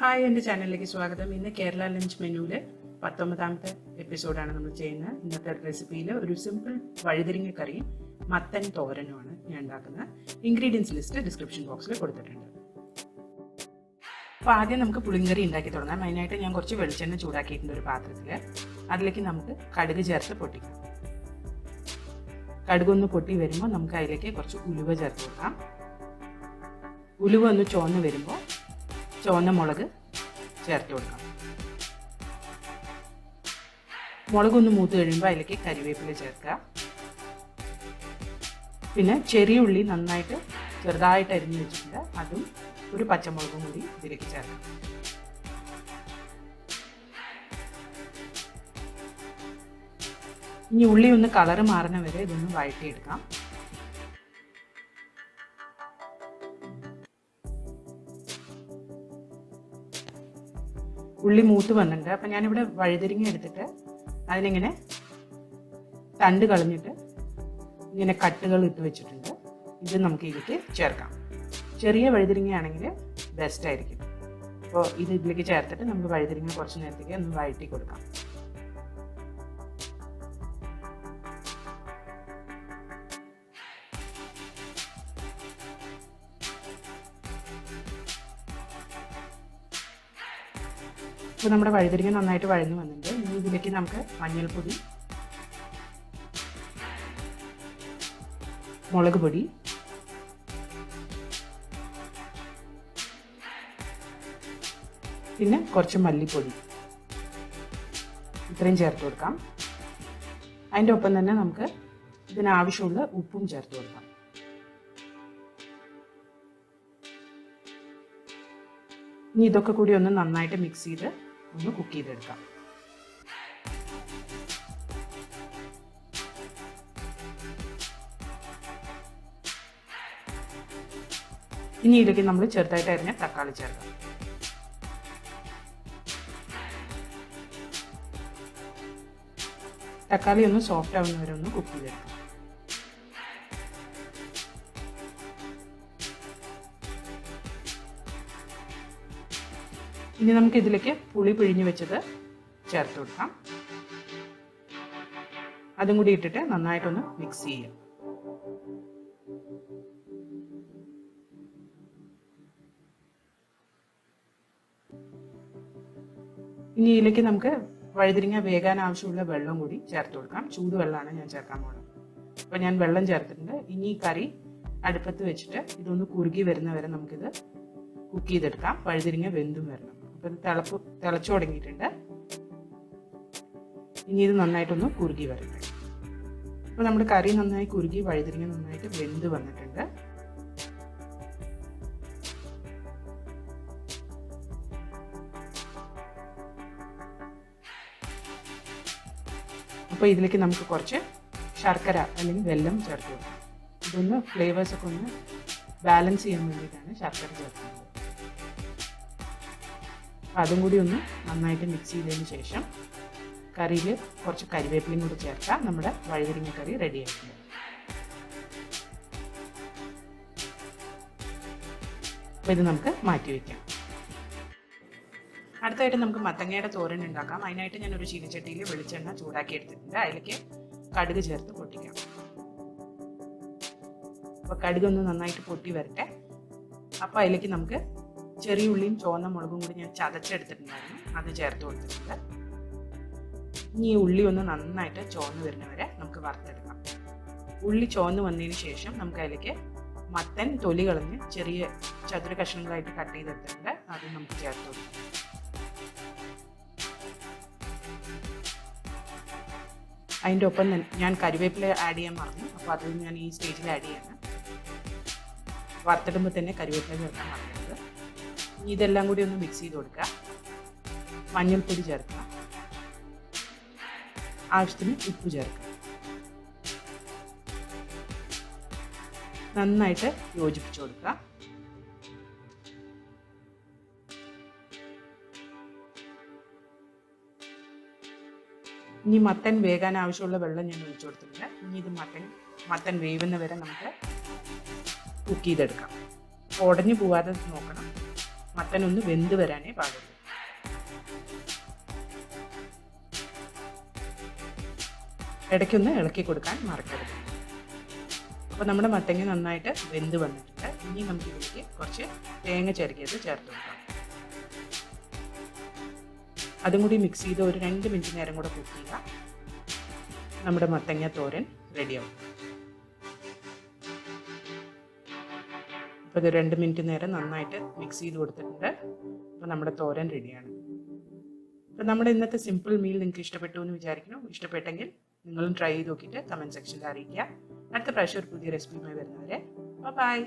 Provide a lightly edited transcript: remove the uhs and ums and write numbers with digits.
Hi, എൻ്റെ ചാനലിലേക്ക് സ്വാഗതം. ഇന്ന് കേരള ലഞ്ച് മെനുവിലെ 19ാമത്തെ എപ്പിസോഡാണ് നമ്മൾ ചെയ്യുന്നത്. ഇന്നത്തെ റെസിപ്പിയിൽ ഒരു സിമ്പിൾ വഴുതിരിങ്ങ കറിയും മത്തൻ തോരനുമാണ് ഞാൻ ഉണ്ടാക്കുന്നത്. ഇൻഗ്രീഡിയൻസ് ലിസ്റ്റ് ഡിസ്ക്രിപ്ഷൻ ബോക്സിൽ കൊടുത്തിട്ടുണ്ട്. അപ്പോൾ ആദ്യം നമുക്ക് പുളിങ്കറി ഉണ്ടാക്കി തുടങ്ങാം. അതിനായിട്ട് ഞാൻ കുറച്ച് വെളിച്ചെണ്ണ ചൂടാക്കിയിട്ടുണ്ട് ഒരു പാത്രത്തിൽ. അതിലേക്ക് നമുക്ക് കടുക് ചേർത്ത് പൊട്ടിക്കാം. കടുകൊന്ന് പൊട്ടി വരുമ്പോൾ നമുക്ക് അതിലേക്ക് കുറച്ച് ഉലുവ ചേർത്ത് കൊടുക്കാം. ഉലുവ ഒന്ന് ചുവന്ന് വരുമ്പോൾ ചുവന്ന മുളക് ചേർത്ത് കൊടുക്കാം. മുളകൊന്ന് മൂത്ത് കഴിയുമ്പോൾ അതിലേക്ക് കരിവേപ്പില ചേർക്കുക. പിന്നെ ചെറിയ ഉള്ളി നന്നായിട്ട് ചെറുതായിട്ട് അരിഞ്ഞു വെച്ചിട്ടുണ്ട്, അതും ഒരു പച്ചമുളകും കൂടി ഇതിലേക്ക് ചേർക്കാം. ഇനി ഉള്ളി ഒന്ന് കളറ് മാറുന്ന വരെ ഇതൊന്ന് വഴറ്റിയെടുക്കാം. ഉള്ളി മൂത്ത് വന്നിട്ടുണ്ട്. അപ്പം ഞാനിവിടെ വഴുതിരിങ്ങ എടുത്തിട്ട് അതിനിങ്ങനെ തണ്ട് കളഞ്ഞിട്ട് ഇങ്ങനെ കട്ടുകൾ ഇട്ട് വെച്ചിട്ടുണ്ട്. ഇത് നമുക്ക് ഇതിലേക്ക് ചേർക്കാം. ചെറിയ വഴുതിരിങ്ങയാണെങ്കിൽ ബെസ്റ്റ് ആയിരിക്കും. അപ്പോൾ ഇത് ഇതിലേക്ക് ചേർത്തിട്ട് നമുക്ക് വഴുതിരിങ്ങ കുറച്ച് നേരത്തേക്ക് ഒന്ന് വഴറ്റി കൊടുക്കാം. ഇപ്പോൾ നമ്മുടെ വഴുതിരിങ്ങ നന്നായിട്ട് വഴന്നു വന്നിട്ടുണ്ട്. ഇനി ഇതിലേക്ക് നമുക്ക് മഞ്ഞൾപ്പൊടി, മുളക് പൊടി, പിന്നെ കുറച്ച് മല്ലിപ്പൊടി ഇത്രയും ചേർത്ത് കൊടുക്കാം. അതിൻ്റെ ഒപ്പം തന്നെ നമുക്ക് ഇതിനാവശ്യമുള്ള ഉപ്പും ചേർത്ത് കൊടുക്കാം. ഇനി ഇതൊക്കെ കൂടി ഒന്ന് നന്നായിട്ട് മിക്സ് ചെയ്ത് ഒന്ന് കുക്ക് ചെയ്തെടുക്കാം. ഇനി ഇതിലേക്ക് നമ്മൾ ചെറുതായിട്ട് അരിഞ്ഞ തക്കാളി ചേർക്കാം. തക്കാളി ഒന്ന് സോഫ്റ്റ് ആവുന്നവരെ ഒന്ന് കുക്ക് ചെയ്തെടുക്കാം. ഇനി നമുക്ക് ഇതിലേക്ക് പുളി പിഴിഞ്ഞ് വെച്ചത് ചേർത്ത് കൊടുക്കാം. അതും കൂടി ഇട്ടിട്ട് നന്നായിട്ടൊന്ന് മിക്സ് ചെയ്യാം. ഇനി ഇതിലേക്ക് നമുക്ക് വഴുതിരിങ്ങ വേകാൻ ആവശ്യമുള്ള വെള്ളം കൂടി ചേർത്ത് കൊടുക്കാം. ചൂടുവെള്ളമാണ് ഞാൻ ചേർക്കാൻ പോകുന്നത്. അപ്പോൾ ഞാൻ വെള്ളം ചേർത്തിട്ടുണ്ട്. ഇനി ഈ കറി അടുപ്പത്ത് വെച്ചിട്ട് ഇതൊന്ന് കുറുകി വരുന്നവരെ നമുക്കിത് കുക്ക് ചെയ്തെടുക്കാം. വഴുതിരിങ്ങ വെന്തും വരണം. അപ്പോൾ ഇത് തിളച്ചു തുടങ്ങിയിട്ടുണ്ട്. ഇനി ഇത് നന്നായിട്ടൊന്ന് കുറുകി വരട്ടെ. അപ്പോൾ നമ്മുടെ കറി നന്നായി കുറുകി വഴുതിരിങ്ങ നന്നായിട്ട് വെന്ത് വന്നിട്ടുണ്ട്. അപ്പോൾ ഇതിലേക്ക് നമുക്ക് കുറച്ച് ശർക്കര അല്ലെങ്കിൽ വെല്ലം ചേർത്ത് കൊടുക്കാം. ഇതൊന്ന് ഫ്ലേവേഴ്സൊക്കെ ഒന്ന് ബാലൻസ് ചെയ്യാൻ വേണ്ടിയിട്ടാണ് ശർക്കര ചേർക്കുന്നത്. അതും കൂടി ഒന്ന് നന്നായിട്ട് മിക്സ് ചെയ്തതിന് ശേഷം കറിയിൽ കുറച്ച് കരിവേപ്പിലയും കൂടി ചേർക്കാം. നമ്മുടെ വഴുതിരിങ്ങ കറി റെഡി ആയിട്ടുണ്ട്. അപ്പോൾ ഇത് നമുക്ക് മാറ്റി വയ്ക്കാം. അടുത്തായിട്ട് നമുക്ക് മത്തങ്ങയുടെ തോരൻ ഉണ്ടാക്കാം. അതിനായിട്ട് ഞാനൊരു ചീനച്ചട്ടിയിൽ വെളിച്ചെണ്ണ ചൂടാക്കി എടുത്തിട്ടുണ്ട്. അതിലേക്ക് കടുക് ചേർത്ത് പൊട്ടിക്കാം. അപ്പോൾ കടുകൊന്ന് നന്നായിട്ട് പൊട്ടി വരട്ടെ. അപ്പോൾ അതിലേക്ക് നമുക്ക് ചെറിയ ഉള്ളിയും ചുവന്ന മുളകും കൂടി ഞാൻ ചതച്ചെടുത്തിട്ടുണ്ടായിരുന്നു, അത് ചേർത്ത് കൊടുത്തിട്ടുണ്ട്. ഇനി ഈ ഉള്ളി ഒന്ന് നന്നായിട്ട് ചുവന്ന് വരുന്നവരെ നമുക്ക് വറുത്തെടുക്കാം. ഉള്ളി ചുവന്ന് വന്നതിന് ശേഷം നമുക്ക് അതിലേക്ക് മത്തൻ തൊലി കളഞ്ഞ് ചെറിയ ചതുര കഷ്ണങ്ങളായിട്ട് കട്ട് ചെയ്തെടുത്തിട്ടുണ്ട്, അത് നമുക്ക് ചേർത്ത് കൊടുക്കാം. അതിൻ്റെ ഒപ്പം ഞാൻ കരിവേപ്പില ആഡ് ചെയ്യാൻ മറന്നു. അപ്പോൾ അത് ഞാൻ ഈ സ്റ്റേജിൽ ആഡ് ചെയ്യാണ്. വറുത്തിടുമ്പോൾ തന്നെ കരിവേപ്പില ചേർക്കാൻ മറക്കരുത്. ഇതെല്ലാം കൂടി ഒന്ന് മിക്സ് ചെയ്ത് കൊടുക്കുക. മഞ്ഞൾപ്പൊടി ചേർക്കുക, ആവശ്യത്തിന് ഉപ്പ് ചേർക്കുക, നന്നായിട്ട് യോജിപ്പിച്ച് കൊടുക്കുക. ഇനി മത്തൻ വേകാൻ ആവശ്യമുള്ള വെള്ളം ഞാൻ ഒഴിച്ചു കൊടുത്തിട്ടുണ്ട്. ഇനി ഇത് മത്തൻ വേവുന്ന വരെ നമുക്ക് കുക്ക് ചെയ്തെടുക്കാം. ഉടഞ്ഞു പോവാതെ നോക്കണം. മട്ടൻ ഒന്ന് വെന്ത് വരാനേ പാടുള്ളൂ. ഇടയ്ക്കൊന്ന് ഇളക്കി കൊടുക്കാൻ മറക്കരുത്. അപ്പോൾ നമ്മുടെ മത്തങ്ങ നന്നായിട്ട് വെന്ത് വന്നിട്ടുണ്ട്. ഇനി നമുക്ക് ഇതിലേക്ക് കുറച്ച് തേങ്ങ ചിരകിയത് ചേർത്ത് കൊടുക്കാം. അതും കൂടി മിക്സ് ചെയ്ത് ഒരു 2 മിനിറ്റ് നേരം കൂടെ കുക്ക് ചെയ്യുക. നമ്മുടെ മത്തങ്ങ തോരൻ റെഡിയാവും. അപ്പോൾ ഇത് 2 മിനിറ്റ് നേരം നന്നായിട്ട് മിക്സ് ചെയ്ത് കൊടുത്തിട്ടുണ്ട്. അപ്പോൾ നമ്മുടെ തോരൻ റെഡിയാണ്. അപ്പോൾ നമ്മുടെ ഇന്നത്തെ സിമ്പിൾ മീൽ നിങ്ങൾക്ക് ഇഷ്ടപ്പെട്ടു എന്ന് വിചാരിക്കുന്നു. ഇഷ്ടപ്പെട്ടെങ്കിൽ നിങ്ങളും ട്രൈ ചെയ്ത് നോക്കിയിട്ട് കമൻറ്റ് സെക്ഷനിൽ അറിയിക്കുക. അടുത്ത പ്രാവശ്യം ഒരു പുതിയ റെസിപ്പിയുമായി വരുന്നവരെ ബൈ.